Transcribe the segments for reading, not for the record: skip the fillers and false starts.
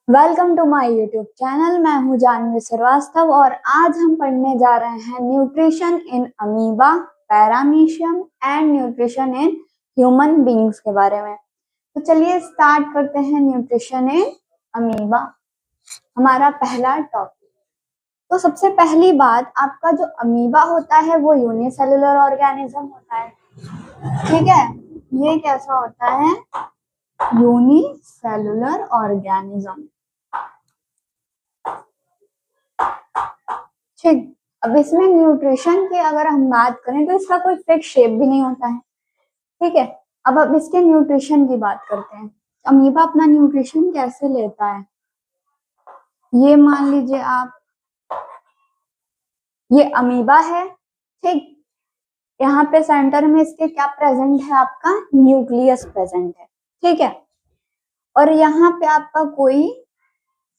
Welcome to my YouTube channel. मैं हूं जानवी श्रीवास्तव और आज हम पढ़ने जा रहे हैं nutrition in amoeba, paramecium and nutrition in human beings के बारे में। तो चलिए स्टार्ट करते हैं न्यूट्रिशन इन अमीबा, हमारा पहला टॉपिक। तो सबसे पहली बात, आपका जो अमीबा होता है वो यूनिसेलुलर ऑर्गेनिज्म होता है। ठीक है, ये कैसा होता है? Unicellular organism. ठीक, अब इसमें न्यूट्रिशन की अगर हम बात करें तो इसका कोई फिक्स शेप भी नहीं होता है। ठीक है, अब इसके न्यूट्रिशन की बात करते हैं। अमीबा अपना न्यूट्रिशन कैसे लेता है? ये मान लीजिए आप, ये अमीबा है। ठीक, यहाँ पे सेंटर में इसके क्या प्रेजेंट है? आपका न्यूक्लियस प्रेजेंट है। ठीक है, और यहाँ पे आपका कोई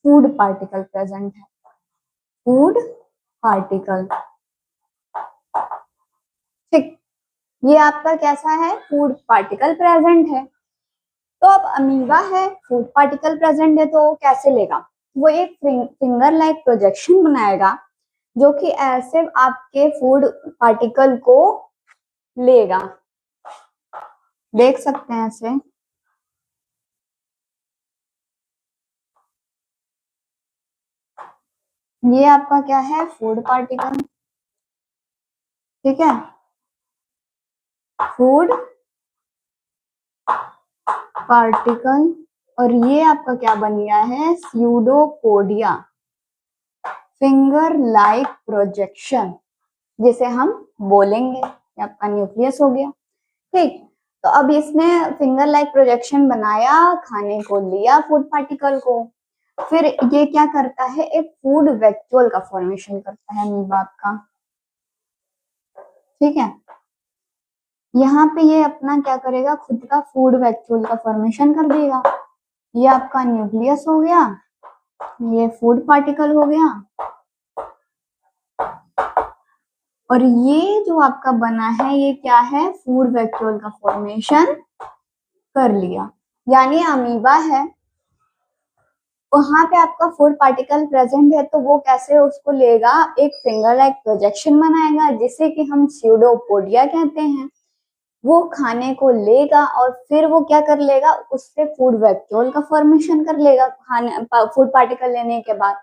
फूड पार्टिकल प्रेजेंट है, फूड पार्टिकल। ठीक, ये आपका कैसा है? फूड पार्टिकल प्रेजेंट है। तो अब अमीबा है, फूड पार्टिकल प्रेजेंट है, तो वो कैसे लेगा? वो एक फिंगर लाइक प्रोजेक्शन बनाएगा जो कि ऐसे आपके फूड पार्टिकल को लेगा। देख सकते हैं ऐसे। ये आपका क्या है? Food particle. ठीक है, फूड पार्टिकल। और ये आपका क्या बन गया है? स्यूडोपोडिया, फिंगर लाइक प्रोजेक्शन, जिसे हम बोलेंगे। ये आपका न्यूक्लियस हो गया। ठीक, तो अब इसने फिंगर लाइक प्रोजेक्शन बनाया, खाने को लिया फूड पार्टिकल को, फिर ये क्या करता है? एक फूड वैक्यूल का फॉर्मेशन करता है अमीबा का। ठीक है, यहाँ पे ये अपना क्या करेगा? खुद का फूड वैक्यूल का फॉर्मेशन कर देगा। ये आपका न्यूक्लियस हो गया, ये फूड पार्टिकल हो गया, और ये जो आपका बना है ये क्या है? फूड वैक्यूल का फॉर्मेशन कर लिया। यानी अमीबा है, वहां पे आपका फूड पार्टिकल प्रेजेंट है, तो वो कैसे उसको लेगा? एक फिंगर लाइक प्रोजेक्शन बनाएगा जिसे कि हम स्यूडोपोडिया कहते हैं। वो खाने को लेगा और फिर वो क्या कर लेगा? उससे फूड वैक्यूल का फॉर्मेशन कर लेगा खाने फूड पार्टिकल लेने के बाद।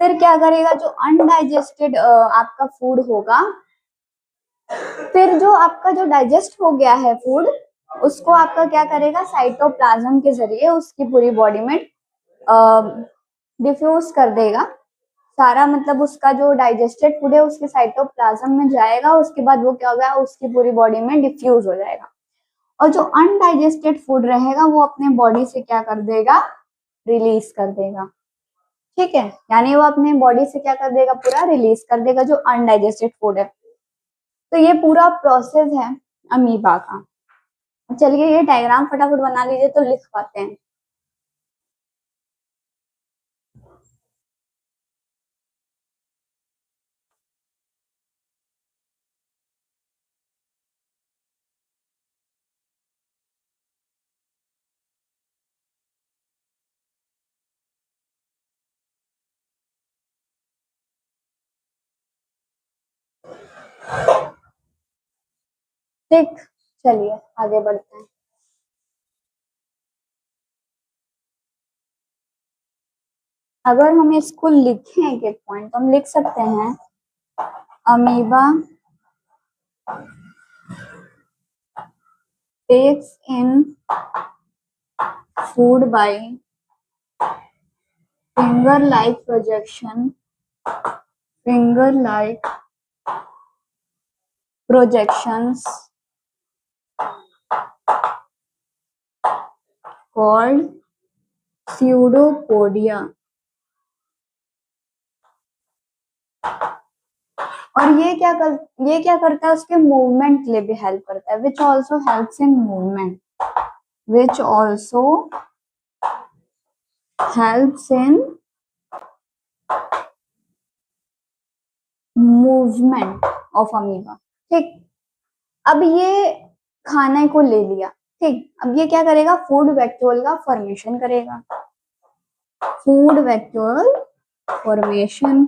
फिर क्या करेगा? जो अनडाइजेस्टेड आपका फूड होगा, फिर जो आपका जो डाइजेस्ट हो गया है फूड, उसको आपका क्या करेगा? साइटोप्लाज्म के जरिए उसकी पूरी बॉडी में डिफ्यूज कर देगा सारा। मतलब उसका जो डाइजेस्टेड फूड है उसके साइटोप्लाज्म में जाएगा, उसके बाद वो क्या होगा? उसकी पूरी बॉडी में डिफ्यूज हो जाएगा। और जो अनडाइजेस्टेड फूड रहेगा वो अपने बॉडी से क्या कर देगा? रिलीज कर देगा। ठीक है, यानी वो अपने बॉडी से क्या कर देगा? पूरा रिलीज कर देगा जो अनडाइजेस्टेड फूड है। तो ये पूरा प्रोसेस है अमीबा का। चलिए ये डायग्राम फटाफट बना लीजिए तो लिख पाते हैं। ठीक, चलिए आगे बढ़ते हैं। अगर हम इसको लिखें एक एक पॉइंट तो हम लिख सकते हैं, amoeba takes in food by finger like projections called pseudopodia। और ये क्या करता है? उसके मूवमेंट के लिए भी हेल्प करता है। Which also helps in movement, which also helps in movement of amoeba. ठीक, अब ये खाने को ले लिया, ठीक, अब ये क्या करेगा, फूड वैक्यूल का फॉर्मेशन करेगा, फूड वैक्यूल फॉर्मेशन,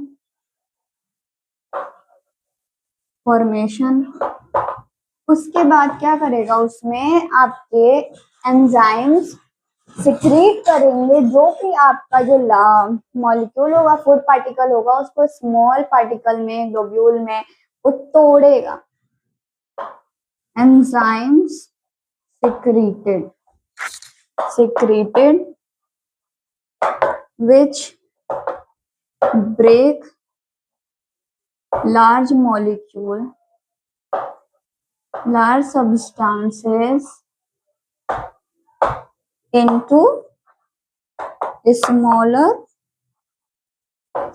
उसके बाद क्या करेगा, उसमें आपके एंजाइम्स सिक्रीट करेंगे, जो कि आपका जो मॉलिक्यूल होगा, फूड पार्टिकल होगा, उसको स्मॉल पार्टिकल में, ग्लोब्यूल में वो तोड़ेगा। Enzymes secreted which break large substances into smaller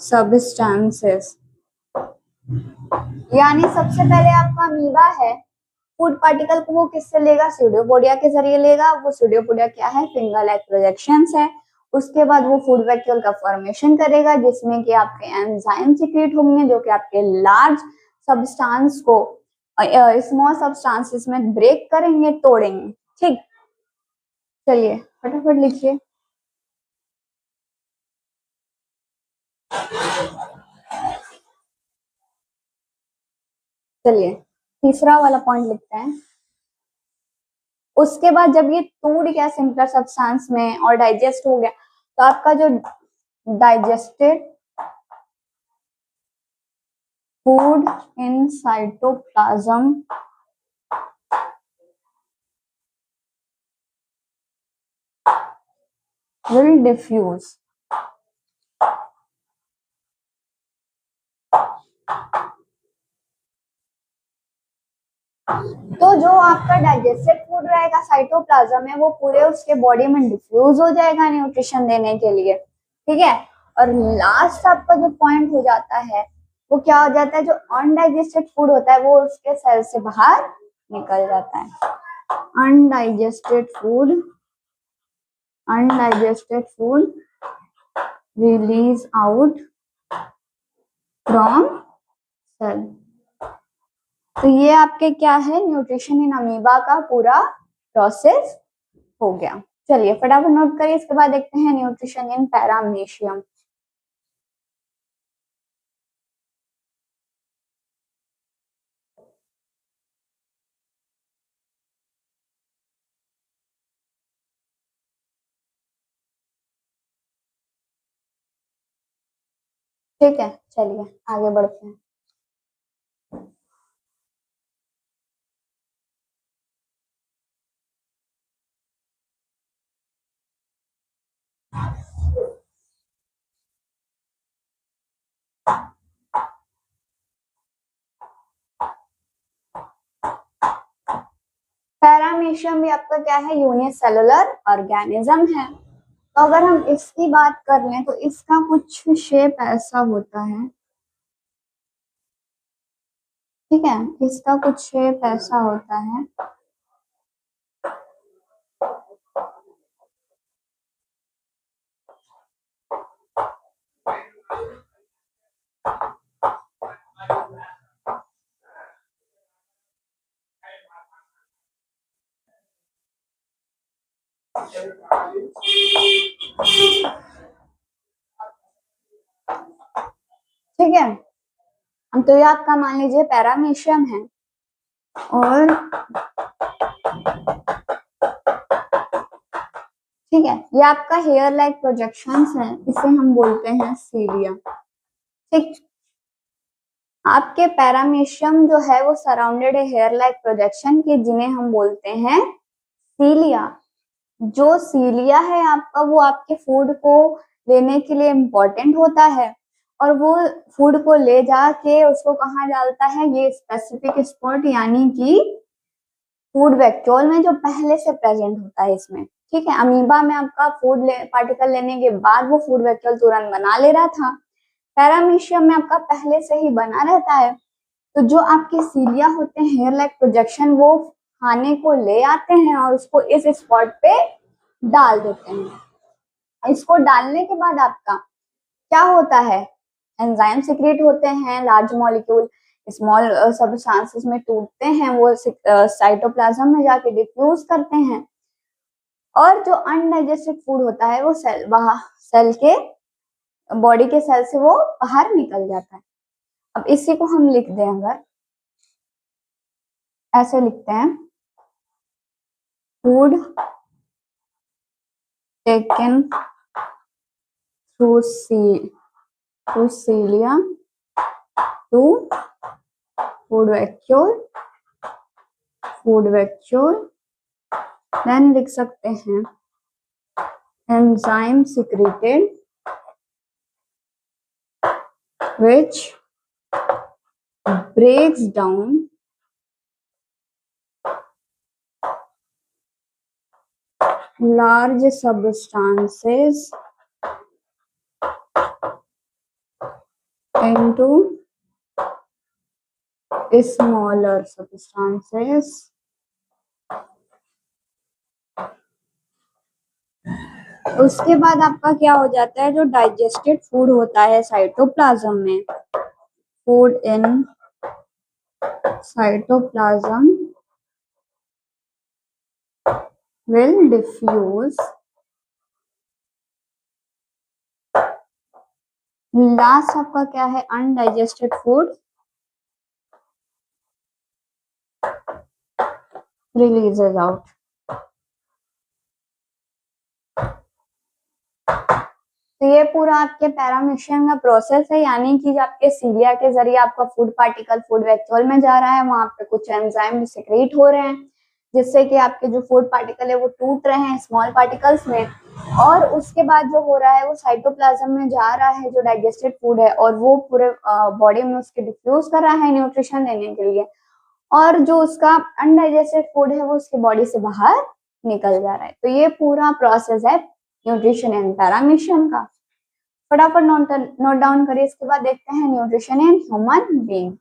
substances। यानी सबसे पहले आपका अमीबा है, फूड पार्टिकल को वो किससे लेगा, स्यूडोपोडिया के जरिए लेगा। वो स्यूडोपोडिया क्या है, फिंगर लाइक प्रोजेक्शंस है। उसके बाद वो फूड वैक्यूल का फॉर्मेशन करेगा, जिसमें कि आपके एंजाइम सीक्रेट होंगे, जो कि आपके लार्ज सब्सटेंस को स्मॉल सब्सटेंसेस में ब्रेक करेंगे, तोड़ेंगे। ठीक, चलिए फटाफट लिखिए। चलिए तीसरा वाला पॉइंट लिखते हैं। उसके बाद जब ये टूट गया सिंपलर सब्सटेंस में और डाइजेस्ट हो गया, तो आपका जो digested food in cytoplasm will diffuse. तो जो आपका डाइजेस्टेड फूड रहेगा साइटोप्लाज्म में, वो पूरे उसके बॉडी में डिफ्यूज हो जाएगा न्यूट्रिशन देने के लिए। ठीक है, और लास्ट आपका जो पॉइंट हो जाता है वो क्या हो जाता है, जो अनडाइजेस्टेड फूड होता है वो उसके सेल से बाहर निकल जाता है। Undigested food release out from cell. तो ये आपके क्या है, न्यूट्रिशन इन अमीबा का पूरा प्रोसेस हो गया। चलिए फटाफट नोट करिए। इसके बाद देखते हैं न्यूट्रिशन इन पैरामीशियम। ठीक है, चलिए आगे बढ़ते हैं। पैरामीशियम भी आपका क्या है, यूनिसेलुलर ऑर्गेनिज्म है। तो अगर हम इसकी बात कर लें तो इसका कुछ शेप ऐसा होता है। ठीक है, इसका कुछ शेप ऐसा होता है। ठीक है, हम तो ये आपका मान लीजिए पैरामीशियम है, और ठीक है, ये आपका हेयर लाइक प्रोजेक्शंस है, इसे हम बोलते हैं सीलिया। ठीक, आपके पैरामीशियम जो है वो सराउंडेड है हेयर लाइक प्रोजेक्शन के, जिन्हें हम बोलते हैं सीलिया। जो सीलिया है आपका, वो आपके फूड को लेने के लिए इम्पोर्टेंट होता है, और वो फूड को ले जाके उसको कहाँ डालता है, ये स्पेसिफिक स्पॉट यानी कि फूड वैक्यूल में, जो पहले से प्रेजेंट होता है इसमें। ठीक है, अमीबा में आपका फूड पार्टिकल लेने के बाद वो फूड वैक्यूल तुरंत बना ले रहा था, पैरामीशियम में आपका पहले से ही बना रहता है। तो जो आपके सीलिया होते हैं हेयर लाइक प्रोजेक्शन, वो खाने को ले आते हैं और उसको इस स्पॉट पे डाल देते हैं। इसको डालने के बाद आपका क्या होता है, एंजाइम सीक्रेट होते हैं, लार्ज मॉलिक्यूल स्मॉल सब्सटेंसेस में टूटते हैं, वो साइटोप्लाज्म में जाके डिफ्यूज करते हैं। और जो अनडाइजेस्टेड फूड होता है वो सेल के बॉडी के सेल से वो बाहर निकल जाता है। अब इसी को हम लिख दें, अगर ऐसे लिखते हैं, food taken through cilia to food vacuole, then लिख सकते हैं enzyme secreted which breaks down large substances into smaller substances. उसके बाद आपका क्या हो जाता है, जो डाइजेस्टेड फूड होता है साइटोप्लाज्म में, food in cytoplasm will diffuse, last आपका क्या है, अनडाइजेस्टेड फूड रिलीजेज आउट। तो ये पूरा आपके पैरामीशियम का प्रोसेस है, यानी कि आपके सीलिया के जरिए आपका फूड पार्टिकल फूड वैक्यूल में जा रहा है, वहां पे कुछ एंजाइम सिक्रेट हो रहे हैं जिससे कि आपके जो फूड पार्टिकल है वो टूट रहे हैं स्मॉल पार्टिकल्स में, और उसके बाद जो हो रहा है वो साइटोप्लाज्म में जा रहा है जो डाइजेस्टेड फूड है, और वो पूरे बॉडी में उसके डिफ्यूज कर रहा है न्यूट्रिशन देने के लिए, और जो उसका अनडाइजेस्टेड फूड है वो उसके बॉडी से बाहर निकल जा रहा है। तो ये पूरा प्रोसेस है न्यूट्रिशन एंड पैरामीशियम का। फटाफट नोट डाउन करिए, इसके बाद देखते हैं न्यूट्रिशन इन ह्यूमन बीइंग।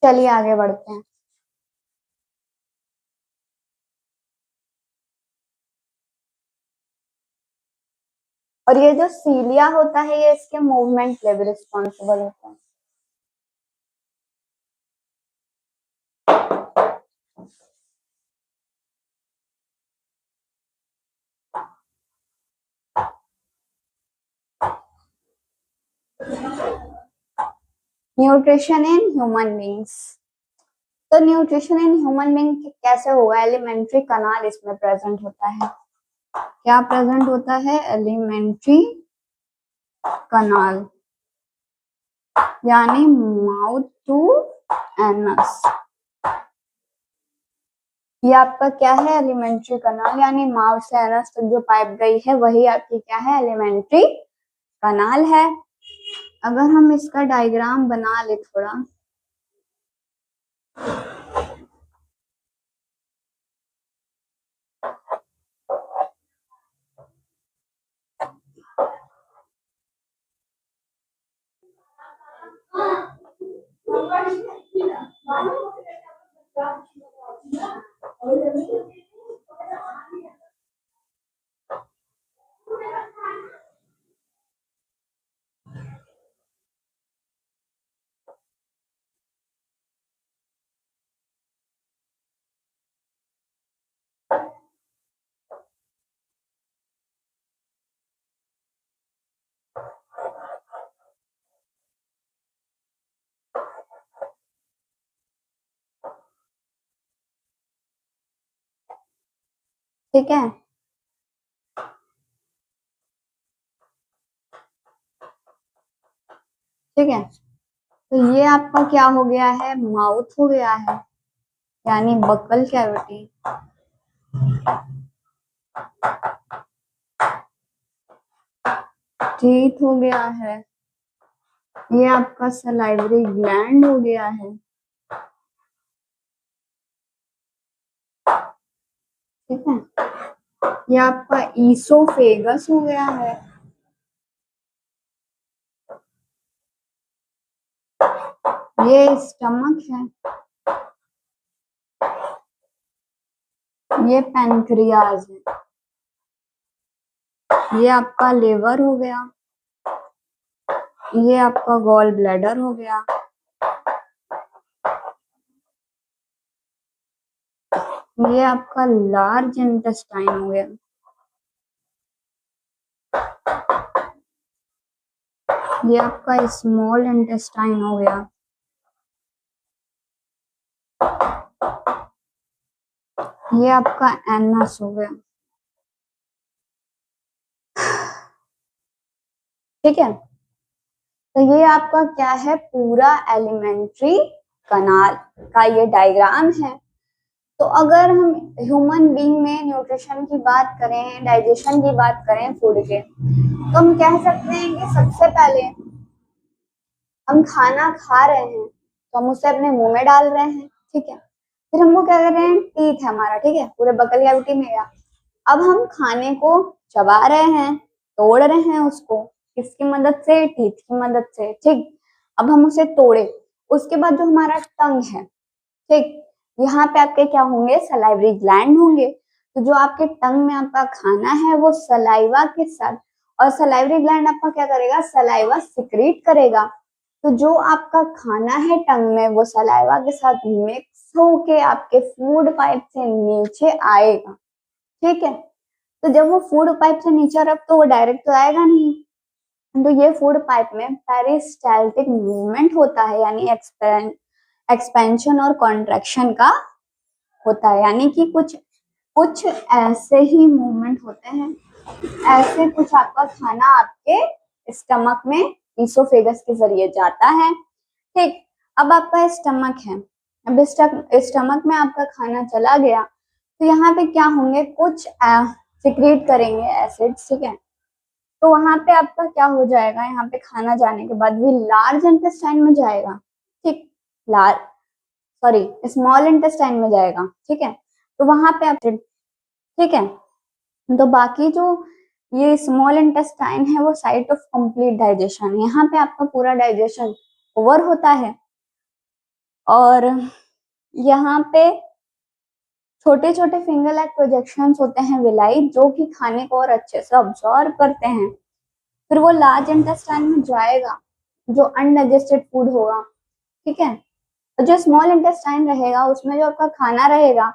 चलिए आगे बढ़ते हैं। और ये जो सीलिया होता है ये इसके मूवमेंट के लिए रिस्पॉन्सिबल होता है। न्यूट्रिशन इन ह्यूमन बींग्स, तो न्यूट्रिशन इन ह्यूमन बींग कैसे होगा, एलिमेंट्री कनाल इसमें प्रेजेंट होता है। क्या प्रेजेंट होता है, एलिमेंट्री कनाल, यानी माउथ टू एनस। ये आपका क्या है, एलिमेंट्री कनाल, यानी माउथ से एनस तक जो पाइप गई है वही आपकी क्या है, एलिमेंट्री कनाल है। अगर हम इसका डायग्राम बना ले थोड़ा, ठीक है। ठीक है, तो ये आपका क्या हो गया है, माउथ हो गया है, यानी बकल कैविटी। टीथ हो गया है, ये आपका सलाइवरी ग्लैंड हो गया है। ठीक है, ये आपका ईसोफेगस हो गया है। ये स्टमक है। ये पैनक्रियाज है, ये आपका लिवर हो गया, ये आपका गॉल ब्लैडर हो गया, ये आपका लार्ज इंटेस्टाइन हो गया, ये आपका स्मॉल इंटेस्टाइन हो गया, ये आपका एनस हो गया। ठीक है, तो ये आपका क्या है, पूरा एलिमेंट्री कनाल का ये डायग्राम है। तो अगर हम ह्यूमन बीइंग में न्यूट्रिशन की बात करें, डाइजेशन की बात करें फूड के, तो हम कह सकते हैं कि सबसे पहले हम खाना खा रहे हैं तो हम उसे अपने मुंह में डाल रहे हैं, ठीक है। फिर हम वो क्या कर रहे हैं, टीथ है हमारा, ठीक है, पूरे बकल कैविटी में गया। अब हम खाने को चबा रहे हैं, तोड़ रहे हैं उसको, किसकी मदद से, टीथ की मदद से, ठीक। अब हम उसे तोड़े, उसके बाद जो हमारा टंग है, ठीक, यहाँ पे आपके क्या होंगे, सलाइवरी ग्लैंड होंगे। तो जो आपके टंग में आपका खाना है वो सलाइवा के साथ, और सलाइवरी ग्लैंड आपका क्या करेगा, सलाइवा सिक्रीट करेगा। तो जो आपका खाना है टंग में वो सलाइवा के साथ मिक्स होके आपके फूड पाइप से नीचे आएगा, ठीक है। तो जब वो फूड पाइप से नीचे रख तो वो डायरेक्ट तो आएगा नहीं, तो ये फूड पाइप में पेरिस्टाल्टिक मूवमेंट होता है, यानी एक्सपेंशन और कॉन्ट्रैक्शन का होता है, यानी कि कुछ कुछ ऐसे ही मूवमेंट होते हैं, ऐसे कुछ आपका खाना आपके स्टमक में ईसोफेगस के जरिए जाता है, ठीक। अब आपका स्टमक है, अब स्टमक में आपका खाना चला गया तो यहाँ पे क्या होंगे, कुछ सिक्रीट करेंगे एसिड्स, ठीक है। तो वहां पे आपका क्या हो जाएगा, यहाँ पे खाना जाने के बाद भी लार्ज इंटेस्टाइन में जाएगा, ठीक, लार्ज, सॉरी, स्मॉल इंटेस्टाइन में जाएगा, ठीक है। तो वहां पे आप, ठीक है, तो बाकी जो ये स्मॉल इंटेस्टाइन है वो साइट ऑफ कंप्लीट डाइजेशन, यहाँ पे आपका पूरा डाइजेशन ओवर होता है। और यहाँ पे छोटे छोटे फिंगर लाइक प्रोजेक्शंस होते हैं विलाई, जो कि खाने को और अच्छे से ऑब्जॉर्व करते हैं। फिर वो लार्ज इंटेस्टाइन में जाएगा, जो अनडाइजेस्टेड फूड होगा, ठीक है। और जो स्मॉल इंटेस्टाइन रहेगा उसमें जो आपका खाना रहेगा,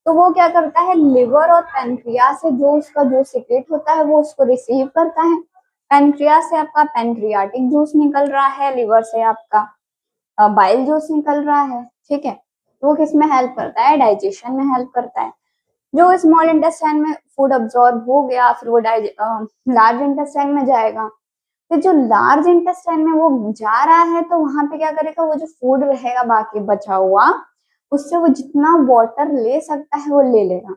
तो वो क्या करता है, लिवर और पैनक्रियास से जो उसका जो सीक्रेट होता है वो उसको रिसीव करता है। पैनक्रियास से आपका पैनक्रियाटिक जूस निकल रहा है, लिवर से आपका बाइल जूस निकल रहा है, ठीक है। तो वो किस में हेल्प करता है, डाइजेशन में हेल्प करता है। जो स्मॉल इंटेस्टाइन में फूड अब्सॉर्ब हो गया फिर वो लार्ज इंटेस्टाइन में जाएगा। फिर जो लार्ज इंटेस्टाइन में वो जा रहा है तो वहां पे क्या करेगा, वो जो फूड रहेगा बाकी बचा हुआ, उससे वो जितना वाटर ले सकता है वो ले लेगा।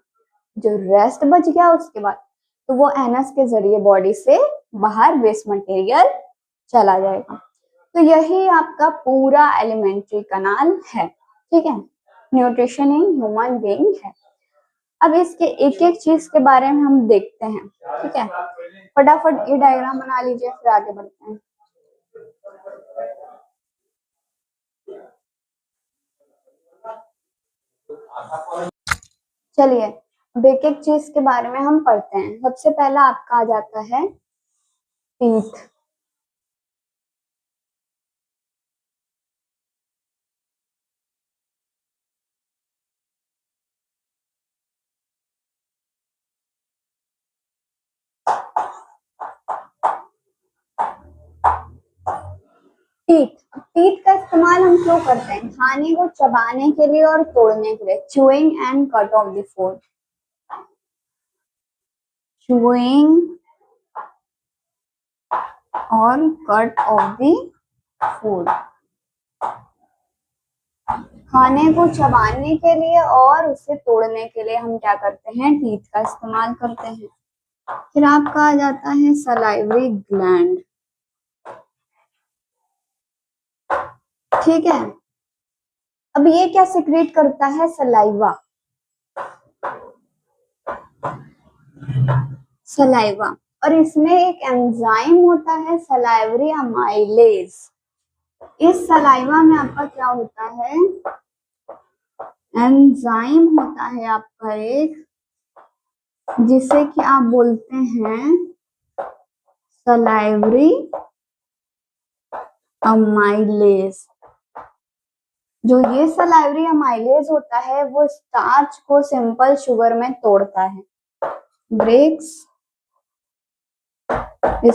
जो रेस्ट बच गया उसके बाद तो वो एनस के जरिए बॉडी से बाहर वेस्ट मटेरियल चला जाएगा। तो यही आपका पूरा एलिमेंट्री कनाल है, ठीक है, न्यूट्रिशन इन ह्यूमन बीइंग है। अब इसके एक एक चीज के बारे में हम देखते हैं, ठीक है। फटाफट ये डायग्राम बना लीजिए फिर आगे बढ़ते हैं। चलिए अब एक एक चीज के बारे में हम पढ़ते हैं। सबसे पहला आपका आ जाता है टीथ। टीथ, टीथ का इस्तेमाल हम क्यों करते हैं, खाने को चबाने के लिए और तोड़ने के लिए, chewing and cut off the food, chewing और कट ऑफ द फूड, खाने को चबाने के लिए और उसे तोड़ने के लिए हम क्या करते हैं, टीथ का इस्तेमाल करते हैं। फिर आपका आ जाता है सलाइवरी ग्लैंड, ठीक है। अब ये क्या सिक्रेट करता है, सलाइवा, सलाइवा, और इसमें एक एंजाइम होता है सलाइवरी अमाइलेज। इस सलाइवा में आपका क्या होता है, एंजाइम होता है आपका एक जिसे कि आप बोलते हैं सलाइवरी अमाइलेज। जो ये सलाइवरी अमाइलेज होता है वो स्टार्च को सिंपल शुगर में तोड़ता है, breaks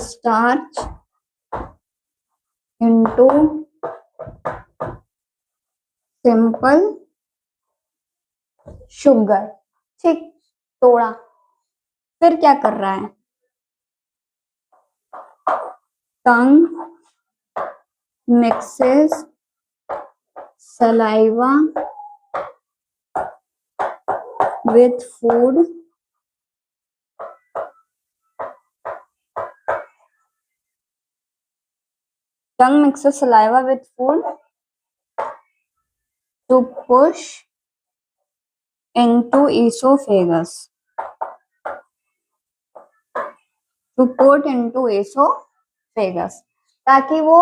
starch into simple sugar. ठीक, तोड़ा। फिर क्या कर रहा है, tongue mixes saliva with food tongue mixes saliva with food to push into esophagus, to put into esophagus, ताकि वो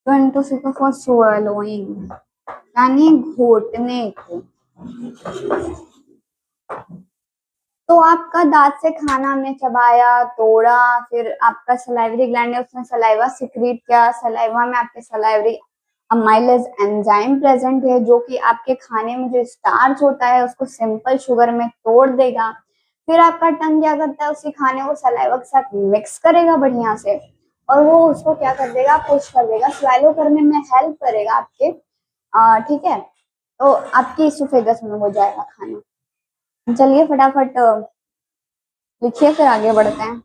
into for swallowing यानी घोटने को। तो आपका दांत से खाना में चबाया, तोड़ा, फिर आपका सलाइवरी ग्लैंड है उसने सलाइवा सिक्रीट किया, सलाइवा में आपके सलाइवरी अमाइलेज एंजाइम प्रेजेंट है जो कि आपके खाने में जो स्टार्च होता है उसको सिंपल शुगर में तोड़ देगा। फिर आपका टंग क्या करता है, उसी खाने को सलाइवा के साथ मिक्स करेगा बढ़िया से और वो उसको क्या कर देगा, पुश कर देगा, स्वेलो करने में हेल्प करेगा आपके। ठीक है, तो आपकी इसोफेगस में हो जाएगा खाना। चलिए फटाफट लिखिए, फिर आगे बढ़ते हैं।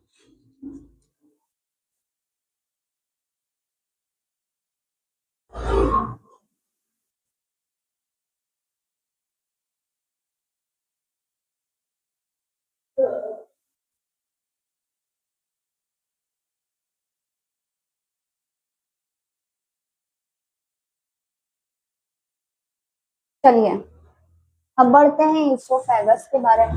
चलिए अब बढ़ते हैं इसोफेगस के बारे में।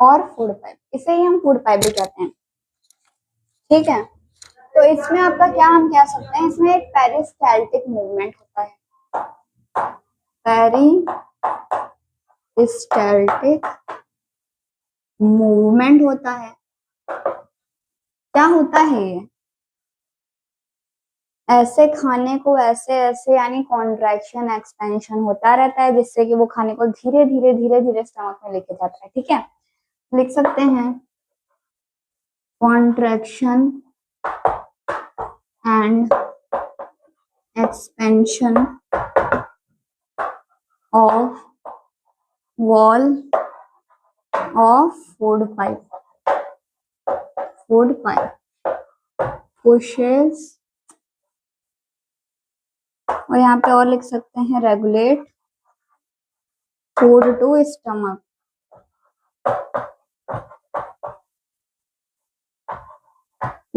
और फूड पाइप, इसे ही हम फूड पाइप भी कहते हैं। ठीक है, तो इसमें आपका क्या हम कह सकते हैं, इसमें एक पेरिस्टाल्टिक मूवमेंट होता है, पेरिस्टाल्टिक मूवमेंट होता है। क्या होता है ये, ऐसे खाने को ऐसे ऐसे यानी कॉन्ट्रैक्शन एक्सपेंशन होता रहता है जिससे कि वो खाने को धीरे धीरे धीरे धीरे स्टमक में लेके जाता है। ठीक है, लिख सकते हैं contraction and expansion of wall of food pipe pushes, और यहाँ पे और लिख सकते हैं रेगुलेट फूड टू स्टमक।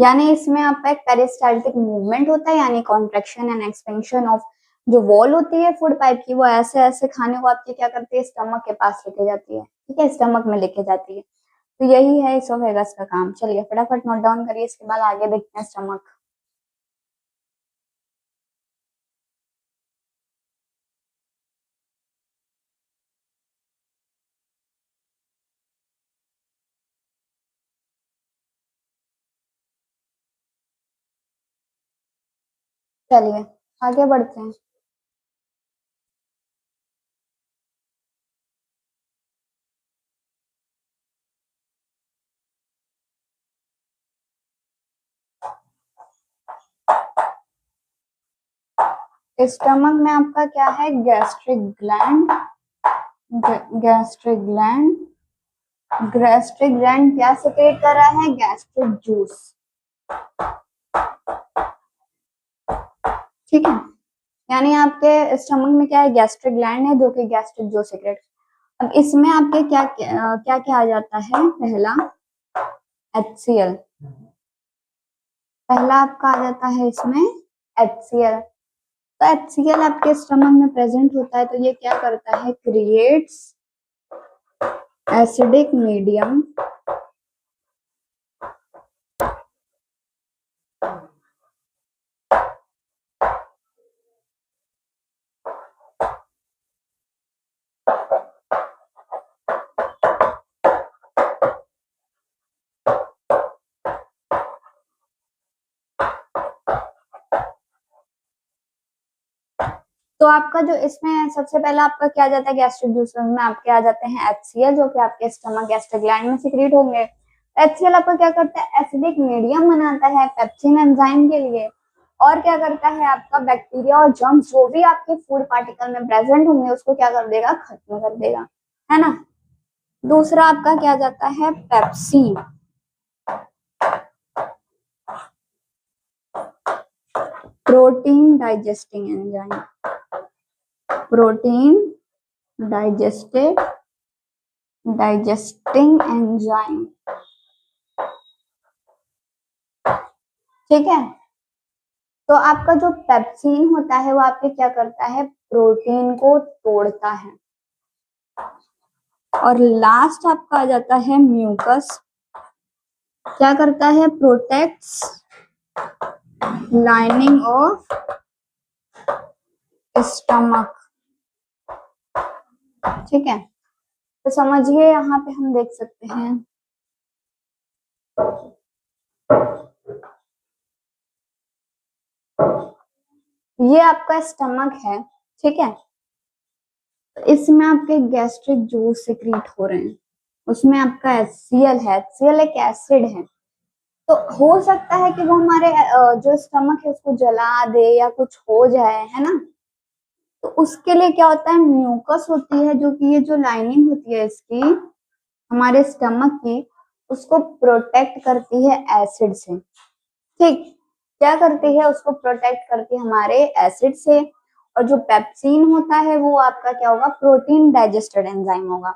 यानी इसमें आपका एक पेरिस्टाल्टिक मूवमेंट होता है यानी कॉन्ट्रैक्शन एंड एक्सपेंशन ऑफ जो वॉल होती है फूड पाइप की, वो ऐसे ऐसे खाने को आपके क्या करती है, स्टमक के पास लेके जाती है। ठीक है, स्टमक में लेके जाती है। तो यही है इसोफेगस का काम। चलिए फटाफट नोट डाउन करिए, इसके बाद आगे देखते हैं स्टमक। चलिए आगे बढ़ते हैं। स्टमक में आपका क्या है, gastric gland, gastric gland, gastric gland क्या सेक्रेट कर रहा है, गैस्ट्रिक जूस। ठीक है, यानी आपके स्टमक में क्या है, गैस्ट्रिक ग्लैंड है जो कि गैस्ट्रिक जूस सेक्रेट। अब इसमें आपके क्या क्या क्या आ जाता है, पहला HCl, पहला आपका आ जाता है इसमें HCl। तो HCl आपके स्टमक में प्रेजेंट होता है तो ये क्या करता है, क्रिएट्स एसिडिक मीडियम तो आपका जो इसमें सबसे पहला आपका क्या जाता है, गैस्ट्रिक जूसेस में आपके आ जाते हैं HCl जो कि आपके स्टमक गैस्ट्रिक ग्लैंड में सिक्रीट होंगे। HCl आपका क्या करता है, एसिडिक मीडियम बनाता है पेप्सिन एंजाइम के लिए, और क्या करता है आपका बैक्टीरिया और जर्म्स जो भी आपके फूड पार्टिकल में प्रेजेंट होंगे उसको क्या कर देगा, खत्म कर देगा, है ना। दूसरा आपका क्या जाता है, pepsin. Protein digesting enzyme, protein digesting enzyme, ठीक है। तो आपका जो पेप्सिन होता है वो आपके क्या करता है, प्रोटीन को तोड़ता है। और लास्ट आपका आ जाता है म्यूकस, क्या करता है, प्रोटेक्ट्स लाइनिंग ऑफ स्टमक, ठीक है। तो समझिए यहाँ पे हम देख सकते हैं ये आपका स्टमक है, ठीक है। तो इसमें आपके गैस्ट्रिक जूस सिक्रीट हो रहे हैं, उसमें आपका HCl है, HCl एक एसिड है। तो हो सकता है कि वो हमारे जो स्टमक है उसको जला दे या कुछ हो जाए, है ना। तो उसके लिए क्या होता है, म्यूकस होती है जो कि ये जो लाइनिंग होती है इसकी हमारे स्टमक की, उसको प्रोटेक्ट करती है एसिड से, ठीक। क्या करती है, उसको प्रोटेक्ट करती है हमारे एसिड से। और जो पेप्सिन होता है वो आपका क्या होगा, प्रोटीन डाइजेस्टेड एंजाइम होगा।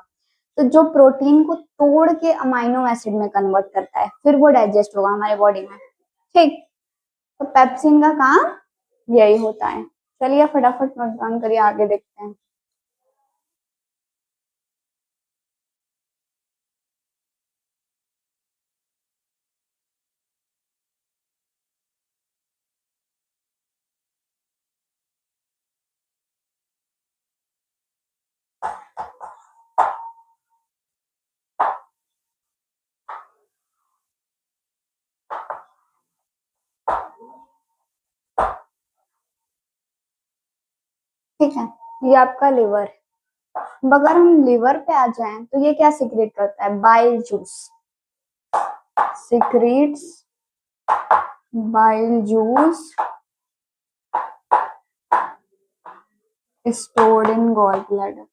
तो जो प्रोटीन को तोड़ के अमाइनो एसिड में कन्वर्ट करता है, फिर वो डाइजेस्ट होगा हमारे बॉडी में, ठीक। तो पेप्सिन का काम यही होता है। चलिए फटाफट नोट डाउन करिए, आगे देखते हैं। ठीक है, ये आपका लिवर है। अब अगर हम लिवर पे आ जाएं तो ये क्या सिक्रेट करता है, bile juice, secretes bile juice stored in gallbladder,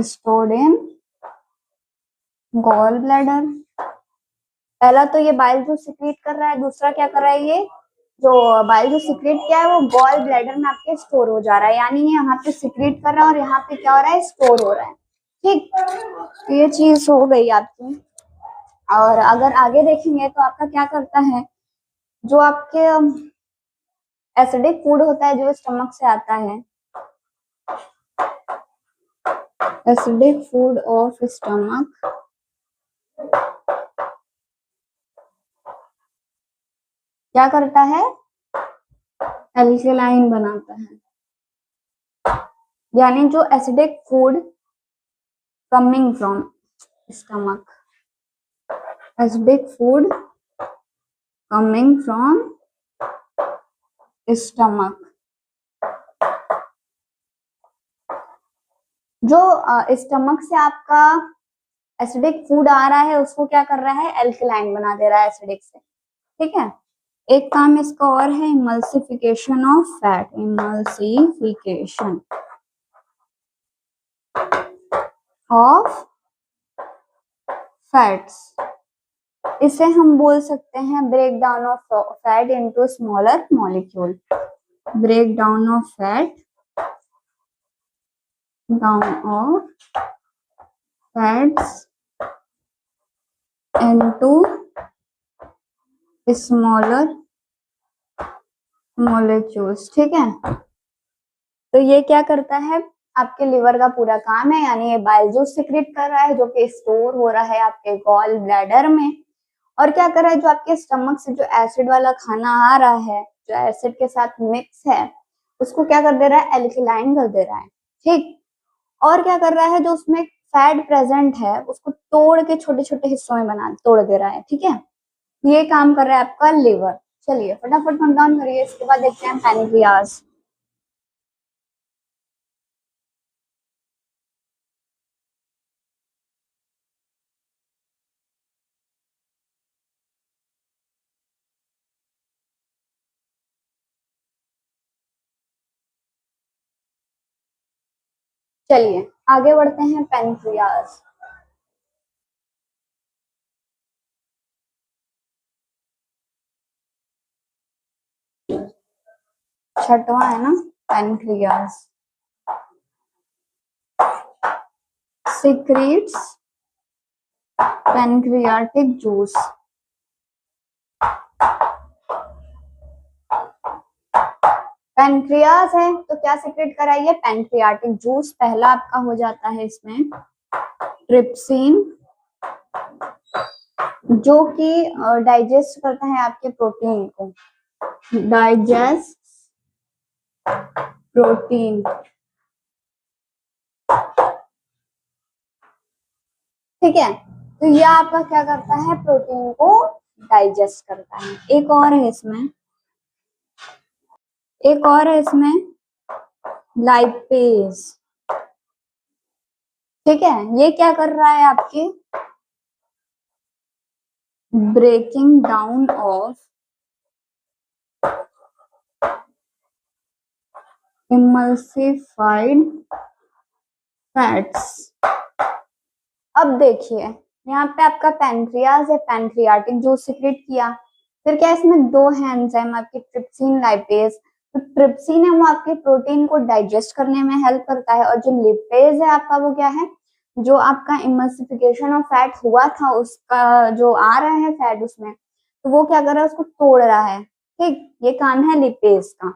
stored in gallbladder। पहला तो ये बाइल जूस सिक्रेट कर रहा है, दूसरा क्या कर रहा है, ये जो बाइल जूस सिक्रेट किया है वो गॉल ब्लैडर में आपके स्टोर हो जा रहा है, यानी ये यहाँ पे सिक्रेट कर रहा है और यहाँ पे क्या हो रहा है, स्टोर हो रहा है, ठीक। तो ये चीज हो गई आपकी। और अगर आगे देखेंगे तो आपका क्या करता है, जो आपके एसिडिक फूड होता है जो स्टमक से आता है, एसिडिक फूड ऑफ स्टमक क्या करता है, एल्केलाइन बनाता है। यानी जो acidic food coming from stomach, acidic food coming from stomach, जो स्टमक से आपका एसिडिक फूड आ रहा है उसको क्या कर रहा है, एल्कलाइन बना दे रहा है एसिडिक से, ठीक है। एक काम इसका और है, emulsification of fat, emulsification of fats. इसे हम बोल सकते हैं break down of fat into smaller molecule, break down of fat, down of fats into smaller molecules, ठीक है। तो ये क्या करता है, आपके लिवर का पूरा काम है, यानी ये बाइल जूस सिक्रेट कर रहा है जो कि स्टोर हो रहा है आपके गॉल ब्लैडर में। और क्या कर रहा है, जो आपके स्टमक से जो एसिड वाला खाना आ रहा है, जो एसिड के साथ मिक्स है, उसको क्या कर दे रहा है, एल्कलाइन कर दे रहा है, ठीक। और क्या कर रहा है, जो उसमें फैट प्रेजेंट है उसको तोड़ के छोटे छोटे हिस्सों में बना तोड़ दे रहा है, ठीक है। ये काम कर रहा है आपका लिवर। चलिए फटाफट नोट डाउन करिए, इसके बाद देखते हैं पैनक्रियाज। चलिए आगे बढ़ते हैं, पैनक्रियाज। छठवां है ना, pancreas secretes pancreatic juice। Pancreas है तो क्या सिक्रेट कराइए, पैनक्रियाटिक जूस। पहला आपका हो जाता है इसमें ट्रिप्सिन, जो कि डाइजेस्ट करता है आपके प्रोटीन को, डाइजेस्ट प्रोटीन, ठीक है। तो यह आपका क्या करता है, प्रोटीन को डाइजेस्ट करता है। एक और है इसमें, एक और है इसमें लाइपेज, ठीक है। ये क्या कर रहा है, आपके breaking down of emulsified fats. अब देखिए यहाँ पे आपका पैनक्रियाज है, पैनक्रियाटिक जूस सिक्रेट किया। फिर क्या, इसमें दो है एंजाइम आपके, ट्रिप्सिन लाइपेज। तो ट्रिप्सिन है वो आपके प्रोटीन को डाइजेस्ट करने में हेल्प करता है, और जो लिपेज है आपका वो क्या है, जो आपका इमल्सिफिकेशन ऑफ फैट हुआ था उसका जो आ रहा है फैट उसमें, तो वो क्या कर रहा है, उसको तोड़ रहा है, ठीक। ये काम है लिपेज का।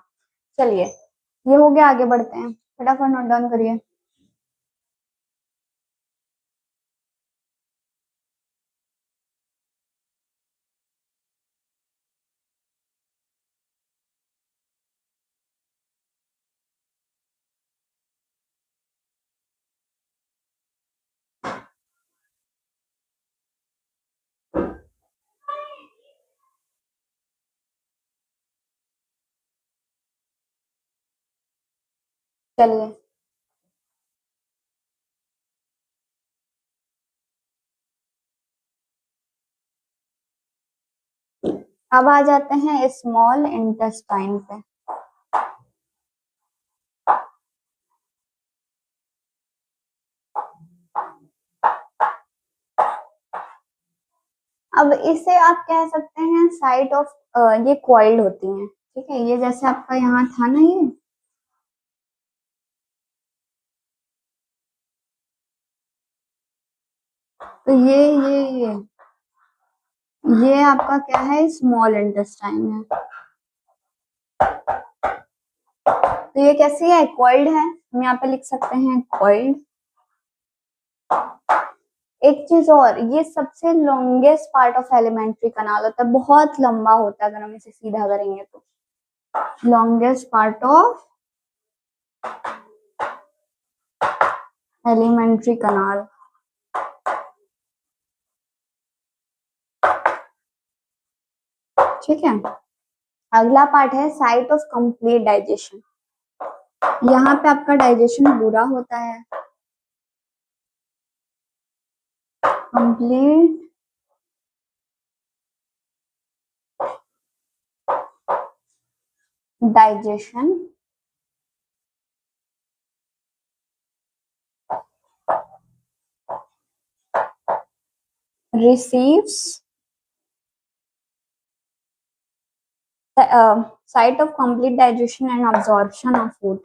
चलिए ये हो गया, आगे बढ़ते हैं, फटाफट नोट डाउन करिए। चलिए अब आ जाते हैं स्मॉल इंटेस्टाइन पे। अब इसे आप कह सकते हैं साइट ऑफ, ये क्वाइल्ड होती हैं, ठीक है। ये जैसे आपका यहाँ था ना, तो ये आपका क्या है, स्मॉल इंटेस्टाइन है। तो ये कैसी है, क्वाइल्ड है, हम यहाँ पे लिख सकते हैं क्वाइल्ड। एक चीज और, ये सबसे लॉन्गेस्ट पार्ट ऑफ एलिमेंट्री कनाल होता है, बहुत लंबा होता है, अगर हम इसे सीधा करेंगे तो। लॉन्गेस्ट पार्ट ऑफ एलिमेंट्री कनाल, ठीक है। अगला पार्ट है साइट ऑफ कंप्लीट डाइजेशन। यहाँ पे आपका डाइजेशन बुरा होता है, complete digestion receives site of complete digestion and absorption of food।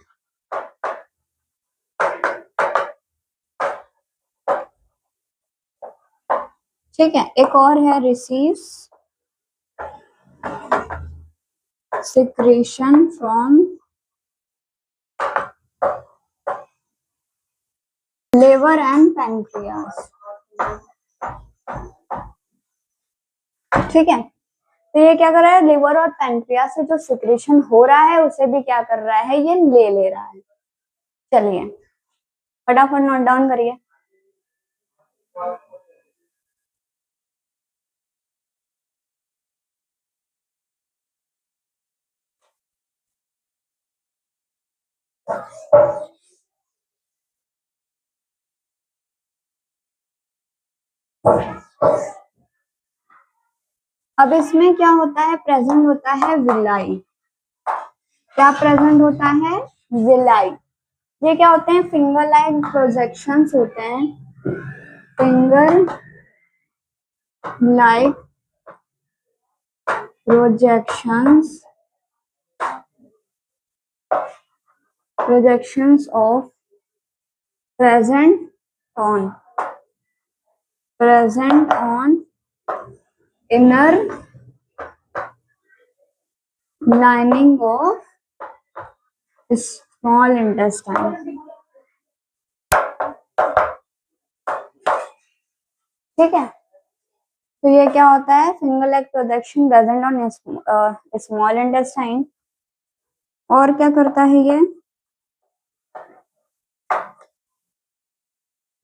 ठीक है, एक और है receives secretion from liver and pancreas। ठीक है, तो ये क्या कर रहा है, लिवर और पैंक्रियास से जो सिक्रेशन हो रहा है उसे भी क्या कर रहा है, ये ले रहा है। चलिए फटाफट नोट डाउन करिए। अब इसमें क्या होता है, प्रेजेंट होता है विलाई। क्या प्रेजेंट होता है, विलाई। ये क्या होते हैं, फिंगर लाइक प्रोजेक्शंस होते हैं, finger like projections of present on inner lining of small intestine। ठीक है, तो ये क्या होता है, finger like projection present on small intestine. और क्या करता है ये,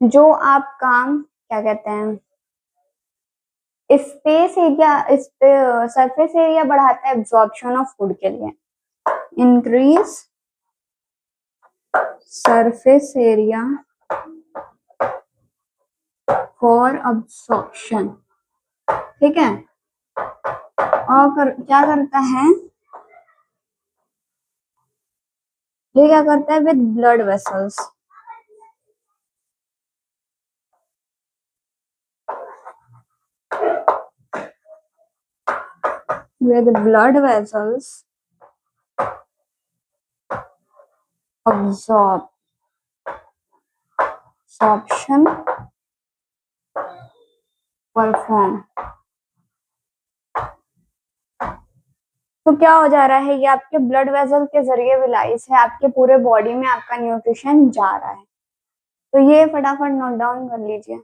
जो आप काम क्या कहते हैं, स्पेस एरिया, सरफेस एरिया बढ़ाता है एब्जॉर्प्शन ऑफ फूड के लिए। Increase surface area for absorption. ठीक है, और क्या करता है, ये क्या करता है with blood vessels. with blood vessels absorption perform। तो क्या हो जा रहा है, ये आपके ब्लड वेसल के जरिए विलाई से आपके पूरे बॉडी में आपका न्यूट्रिशन जा रहा है। तो ये फटाफट नोट डाउन कर लीजिए।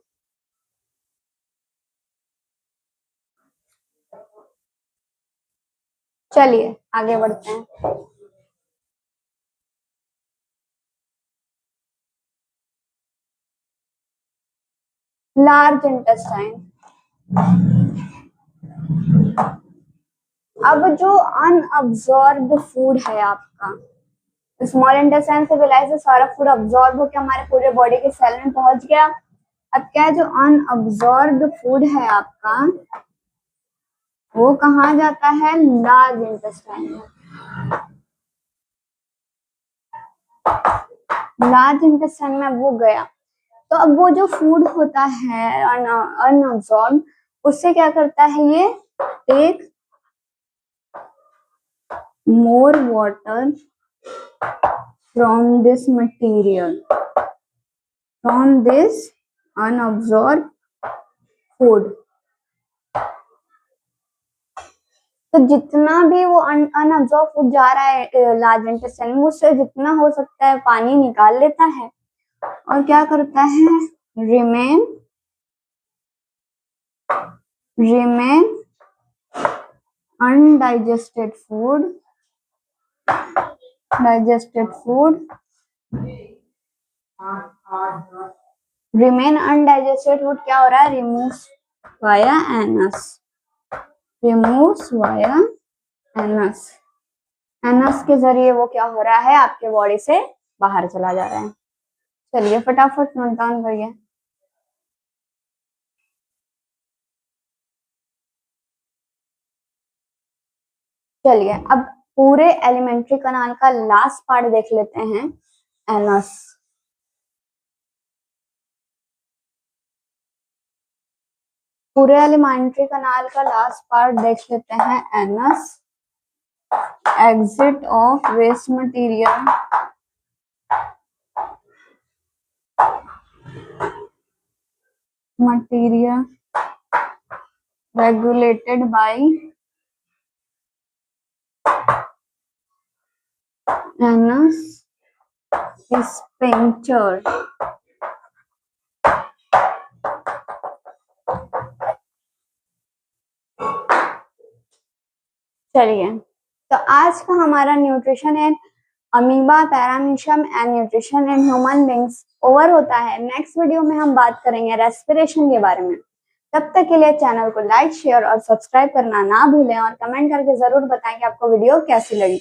चलिए आगे बढ़ते हैं। Large intestine. अब जो अनअब्सॉर्ब्ड फूड है आपका, स्मॉल इंटेस्टाइन से विलाई से सारा फूड अब्सॉर्ब होकर हमारे पूरे बॉडी के सेल में पहुंच गया। अब क्या है, जो अनअब्सॉर्ब्ड फूड है आपका वो कहाँ जाता है, लार्ज इंटेस्टाइन में। लार्ज इंटेस्टाइन में वो गया, तो अब वो जो फूड होता है अनअब्सॉर्ब, उससे क्या करता है, ये take more water from this material, from this unabsorb food. तो जितना भी वो अनअब्सॉर्ब फूड जा रहा है लार्ज इंटेस्टाइन में, उससे जितना हो सकता है पानी निकाल लेता है और क्या करता है, remain undigested food, remain undigested food क्या हो रहा है, रिमूव्स वाया एनस। एनस के जरिए वो क्या हो रहा है, आपके बॉडी से बाहर चला जा रहा है। चलिए फटाफट नोट डाउन करिए। चलिए अब पूरे एलिमेंट्री कनाल का लास्ट पार्ट देख लेते हैं, एनस। पूरे एलिमेंट्री कनाल का लास्ट पार्ट देख लेते हैं, anus. Exit of waste material regulated by anus sphincter. चलिए, तो आज का हमारा nutrition and amoeba, paramecium and nutrition in human beings over होता है। नेक्स्ट वीडियो में हम बात करेंगे रेस्पिरेशन के बारे में। तब तक के लिए चैनल को लाइक, शेयर और सब्सक्राइब करना ना भूलें और कमेंट करके जरूर बताएं कि आपको वीडियो कैसी लगी।